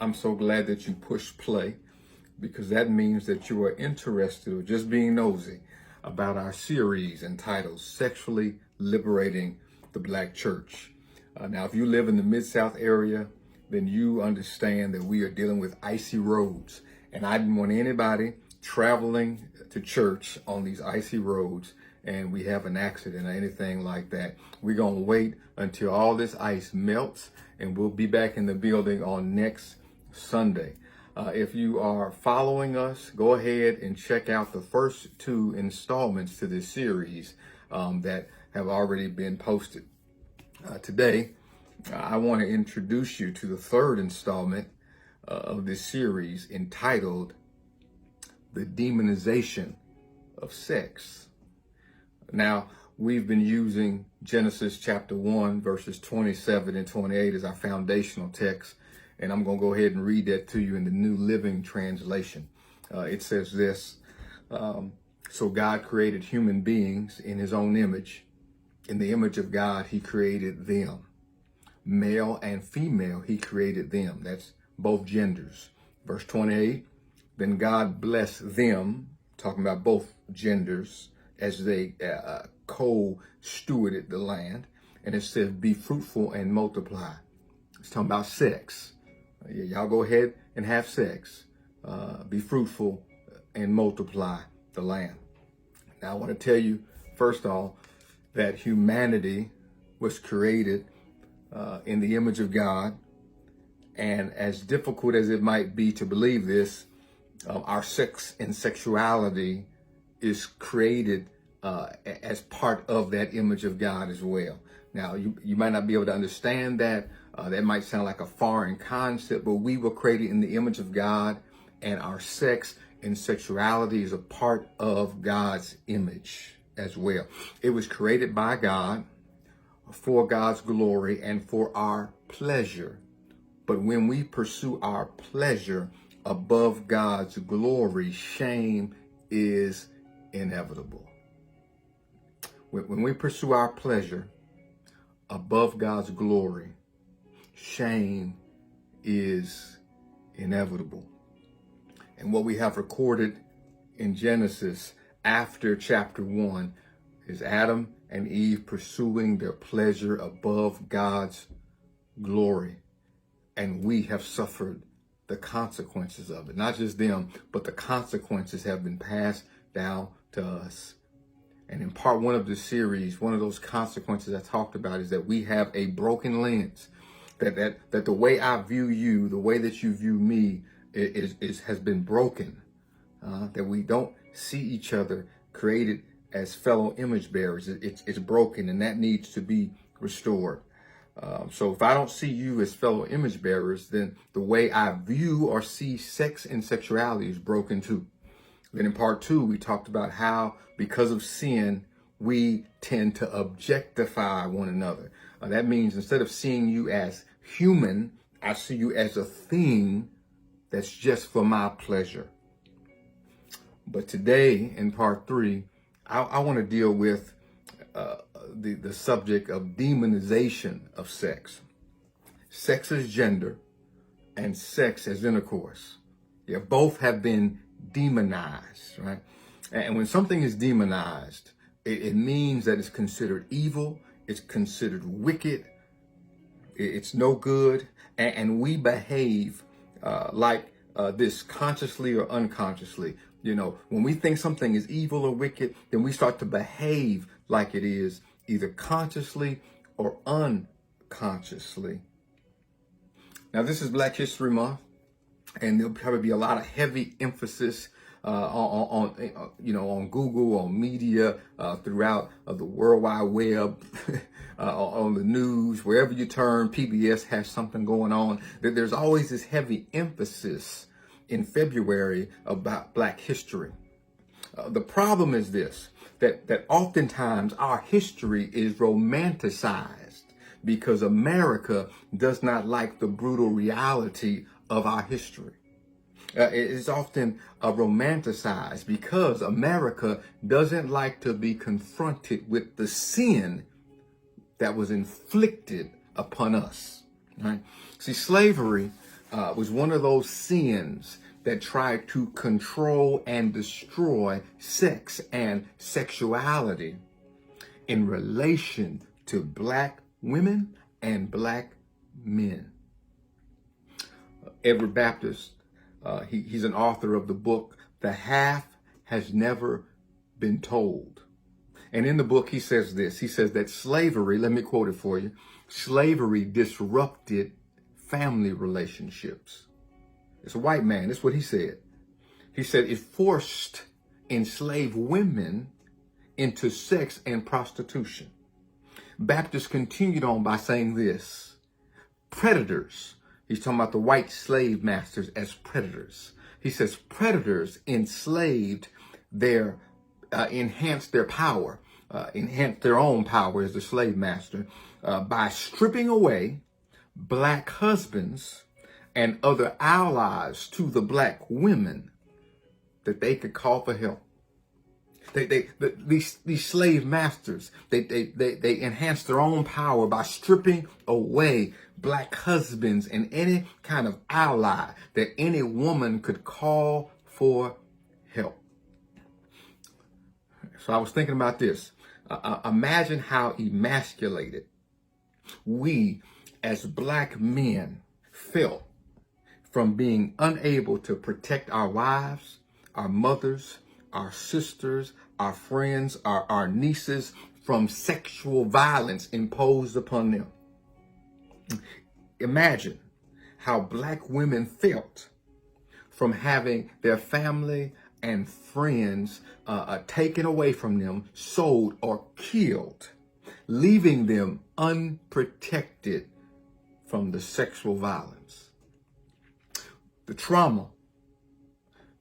I'm so glad that you push play because that means that you are interested or just being nosy about our series entitled Sexually Liberating the Black Church. Now, if you live in the Mid-South area, then you understand that we are dealing with icy roads. And I didn't want anybody traveling to church on these icy roads and we have an accident or anything like that. We're going to wait until all this ice melts and we'll be back in the building on next Sunday. If you are following us, go ahead and check out the first two installments to this series that have already been posted. Today, I want to introduce you to the third installment of this series entitled The Demonization of Sex. Now, we've been using Genesis chapter 1, verses 27 and 28 as our foundational text. And I'm going to go ahead and read that to you in the New Living Translation. It says this, so God created human beings in his own image. In the image of God, he created them. Male and female, he created them. That's both genders. Verse 28, then God blessed them, talking about both genders, as they co-stewarded the land. And it says, be fruitful and multiply. It's talking about sex. Y'all go ahead and have sex. Be fruitful and multiply the land. Now, I want to tell you, first off, that humanity was created in the image of God. And as difficult as it might be to believe this, our sex and sexuality is created as part of that image of God as well. Now, you might not be able to understand that. That might sound like a foreign concept, but we were created in the image of God, and our sex and sexuality is a part of God's image as well. It was created by God for God's glory and for our pleasure. But when we pursue our pleasure above God's glory, shame is inevitable. When we pursue our pleasure above God's glory, shame is inevitable. And what we have recorded in Genesis after chapter 1 is Adam and Eve pursuing their pleasure above God's glory. And we have suffered the consequences of it. Not just them, but the consequences have been passed down to us. And in part 1 of this series, one of those consequences I talked about is that we have a broken lens. That the way I view you, the way that you view me has been broken. That we don't see each other created as fellow image bearers. It's broken, and that needs to be restored. So if I don't see you as fellow image bearers, then the way I view or see sex and sexuality is broken too. Then in part 2, we talked about how, because of sin, we tend to objectify one another. That means instead of seeing you as human, I see you as a thing that's just for my pleasure. But today, in part 3, I want to deal with the subject of demonization of sex. Sex as gender and sex as intercourse. Yeah, both have been demonized, right? And when something is demonized, it means that it's considered evil, it's considered wicked, it's no good, and we behave like this consciously or unconsciously. You know, when we think something is evil or wicked, then we start to behave like it is, either consciously or unconsciously. Now, this is Black History Month, and there'll probably be a lot of heavy emphasis on Google, on media, throughout the World Wide Web, on the news, wherever you turn. PBS has something going on. There's always this heavy emphasis in February about Black history. The problem is this, that oftentimes our history is romanticized because America does not like the brutal reality of our history. It is often romanticized because America doesn't like to be confronted with the sin that was inflicted upon us. Right? See, slavery was one of those sins that tried to control and destroy sex and sexuality in relation to black women and black men. Edward Baptist, he's an author of the book, The Half Has Never Been Told. And in the book, he says this. He says that slavery, let me quote it for you, slavery disrupted family relationships. It's a white man. That's what he said. He said it forced enslaved women into sex and prostitution. Baptist continued on by saying this: predators, he's talking about the white slave masters as predators. He says predators enslaved their, enhanced their power, enhanced their own power as the slave master by stripping away black husbands and other allies to the black women that they could call for help. These slave masters, they enhance their own power by stripping away black husbands and any kind of ally that any woman could call for help. So I was thinking about this. Imagine how emasculated we as black men felt from being unable to protect our wives, our mothers, our sisters, our friends, our nieces from sexual violence imposed upon them. Imagine how black women felt from having their family and friends taken away from them, sold, or killed, leaving them unprotected from the sexual violence. The trauma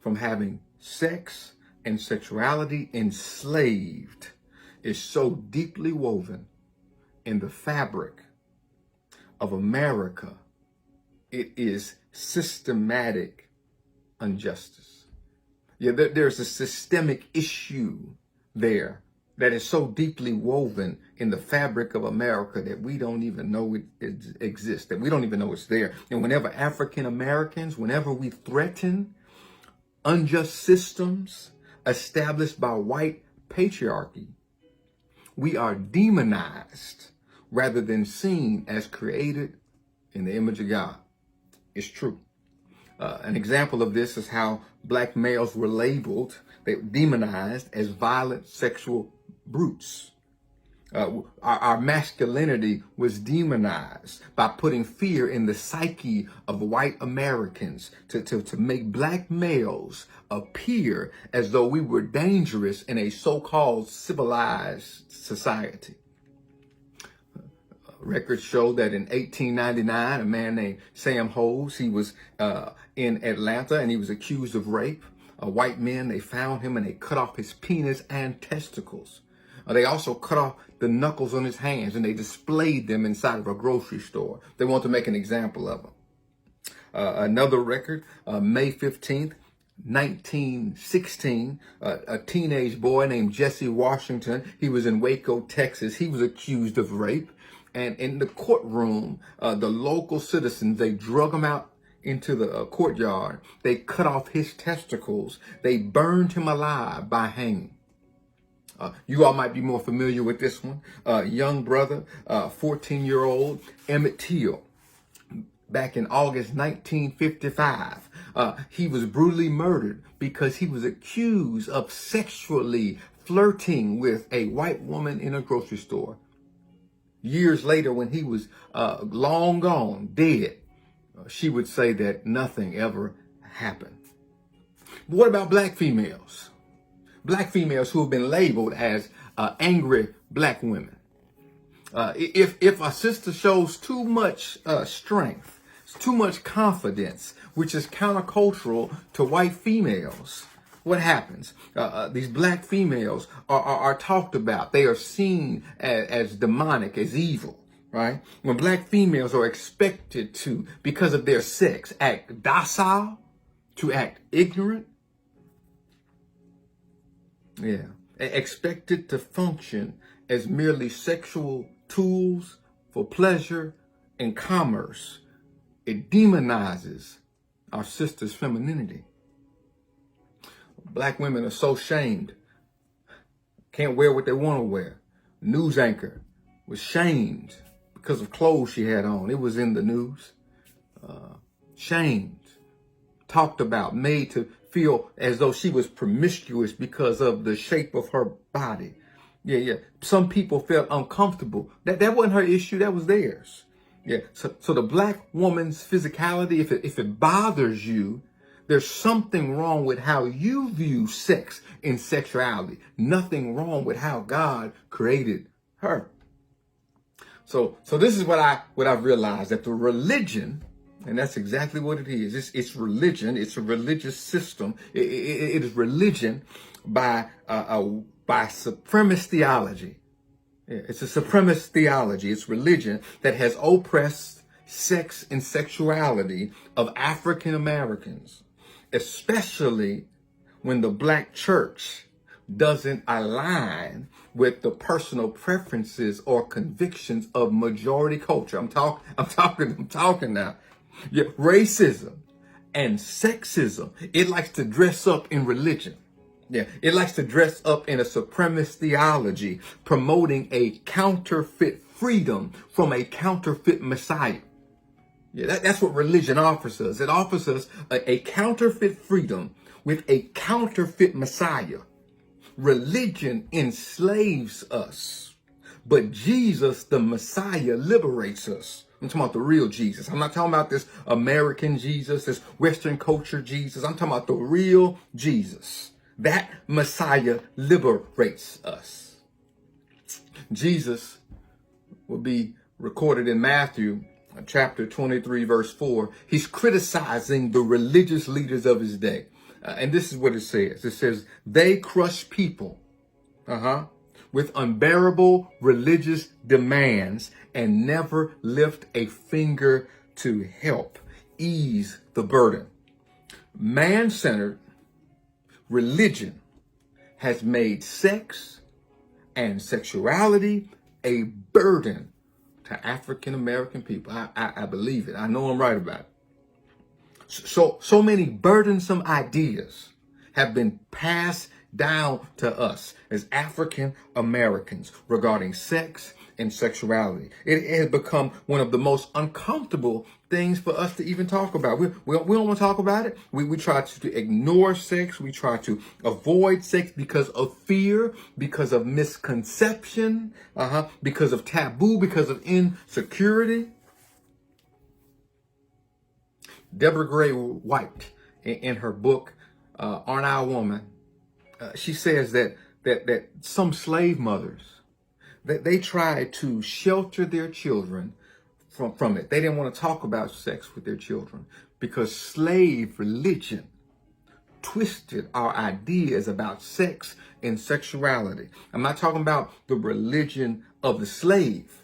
from having sex and sexuality enslaved is so deeply woven in the fabric of America. It is systematic injustice. Yeah, there's a systemic issue there that is so deeply woven in the fabric of America that we don't even know it exists, that we don't even know it's there. And whenever African Americans, whenever we threaten unjust systems established by white patriarchy, we are demonized rather than seen as created in the image of God. It's true. An example of this is how black males were labeled, they were demonized as violent sexual brutes. Our masculinity was demonized by putting fear in the psyche of white Americans to make black males appear as though we were dangerous in a so-called civilized society. Records show that in 1899, a man named Sam Hose, he was in Atlanta and he was accused of rape. White men, they found him and they cut off his penis and testicles. They also cut off the knuckles on his hands and they displayed them inside of a grocery store. They want to make an example of him. Another record, May 15th, 1916, a teenage boy named Jesse Washington, he was in Waco, Texas. He was accused of rape. And in the courtroom, the local citizens, they drug him out into the courtyard. They cut off his testicles. They burned him alive by hanging. You all might be more familiar with this one. Young brother, 14-year-old Emmett Till. Back in August 1955, he was brutally murdered because he was accused of sexually flirting with a white woman in a grocery store. Years later, when he was long gone, dead, she would say that nothing ever happened. But what about black females? Black females who have been labeled as angry black women. If a sister shows too much strength, too much confidence, which is countercultural to white females, what happens? These black females are talked about. They are seen as demonic, as evil, right? When black females are expected to, because of their sex, act docile, to act ignorant, expected to function as merely sexual tools for pleasure and commerce, It demonizes our sisters' femininity. Black women are so shamed. Can't wear what they want to wear. News anchor was shamed because of clothes she had on. It was in the news. Shamed, talked about, made to feel as though she was promiscuous because of the shape of her body. Yeah. Some people felt uncomfortable. That wasn't her issue. That was theirs. Yeah. So the black woman's physicality, if it bothers you, there's something wrong with how you view sex and sexuality. Nothing wrong with how God created her. So this is what I've realized, that the religion, and that's exactly what it is. It's religion. It's a religious system. It is religion by supremacist theology. It's a supremacist theology. It's religion that has oppressed sex and sexuality of African Americans, especially when the black church doesn't align with the personal preferences or convictions of majority culture. I'm talking now. Yeah, racism and sexism, it likes to dress up in religion. Yeah, it likes to dress up in a supremacist theology, promoting a counterfeit freedom from a counterfeit Messiah. Yeah, that's what religion offers us. It offers us a counterfeit freedom with a counterfeit Messiah. Religion enslaves us, but Jesus, the Messiah, liberates us. I'm talking about the real Jesus. I'm not talking about this American Jesus, this Western culture Jesus. I'm talking about the real Jesus. That Messiah liberates us. Jesus will be recorded in Matthew chapter 23, verse 4. He's criticizing the religious leaders of his day. And this is what it says. It says, they crush people with unbearable religious demands and never lift a finger to help ease the burden. Man-centered religion has made sex and sexuality a burden to African American people. I believe it. I know I'm right about it. So many burdensome ideas have been passed down to us as African Americans regarding sex and sexuality. It has become one of the most uncomfortable things for us to even talk about. We don't want to talk about it. We try to ignore sex. We try to avoid sex because of fear, because of misconception, because of taboo, because of insecurity. Deborah Gray White, in her book, Aren't I a Woman? She says that some slave mothers, that they tried to shelter their children from it. They didn't want to talk about sex with their children because slave religion twisted our ideas about sex and sexuality. I'm not talking about the religion of the slave.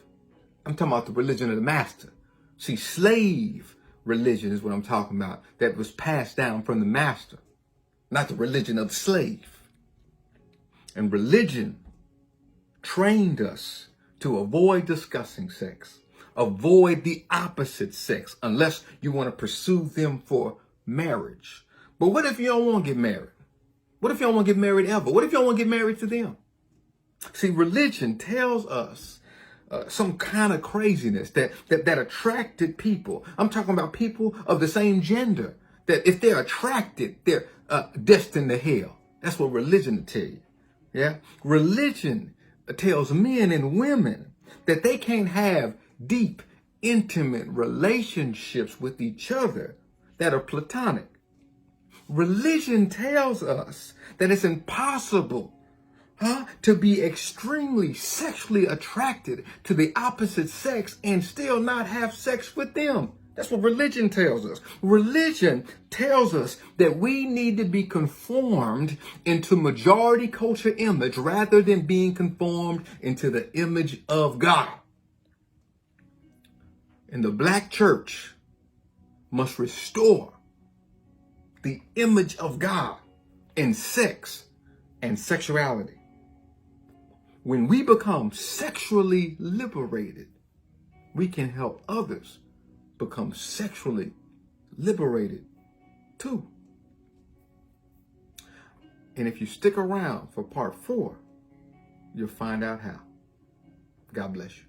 I'm talking about the religion of the master. See, slave religion is what I'm talking about, that was passed down from the master, not the religion of the slave. And religion trained us to avoid discussing sex, avoid the opposite sex, unless you want to pursue them for marriage. But what if you don't want to get married? What if you don't want to get married ever? What if you don't want to get married to them? See, religion tells us some kind of craziness that attracted people. I'm talking about people of the same gender, that if they're attracted, they're destined to hell. That's what religion will tell you. Yeah. Religion tells men and women that they can't have deep, intimate relationships with each other that are platonic. Religion tells us that it's impossible to be extremely sexually attracted to the opposite sex and still not have sex with them. That's what religion tells us. Religion tells us that we need to be conformed into majority culture image rather than being conformed into the image of God. And the black church must restore the image of God in sex and sexuality. When we become sexually liberated, we can help others become sexually liberated too. And if you stick around for part 4, you'll find out how. God bless you.